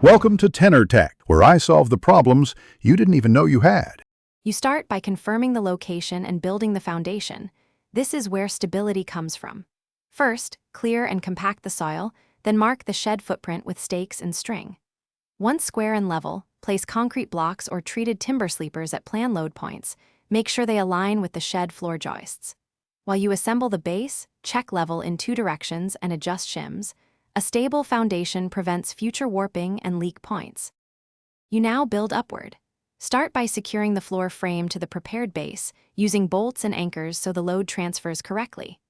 Welcome to Tenor Tech, where I solve the problems you didn't even know you had. You start by confirming the location and building the foundation. This is where stability comes from. First, clear and compact the soil, then mark the shed footprint with stakes and string. Once square and level, place concrete blocks or treated timber sleepers at plan load points. Make sure they align with the shed floor joists. While you assemble the base, check level in 2 directions and adjust shims. A stable foundation prevents future warping and leak points. You now build upward. Start by securing the floor frame to the prepared base, using bolts and anchors so the load transfers correctly.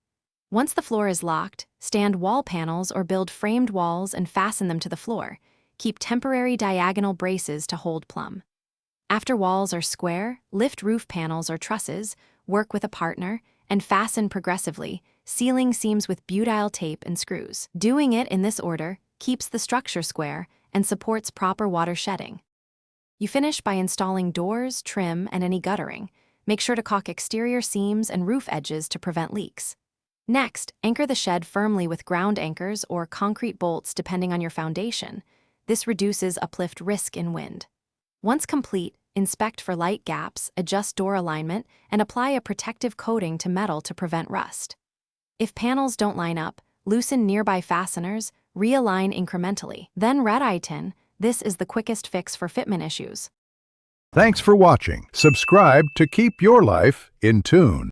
Once the floor is locked, stand wall panels or build framed walls and fasten them to the floor. Keep temporary diagonal braces to hold plumb. After walls are square, lift roof panels or trusses, work with a partner, and fasten progressively, sealing seams with butyl tape and screws. Doing it in this order keeps the structure square and supports proper water shedding. You finish by installing doors, trim, and any guttering. Make sure to caulk exterior seams and roof edges to prevent leaks. Next, anchor the shed firmly with ground anchors or concrete bolts depending on your foundation. This reduces uplift risk in wind. Once complete, inspect for light gaps, adjust door alignment, and apply a protective coating to metal to prevent rust. If panels don't line up, loosen nearby fasteners, realign incrementally. Then red-eye tin. This is the quickest fix for fitment issues. Thanks for watching. Subscribe to keep your life in tune.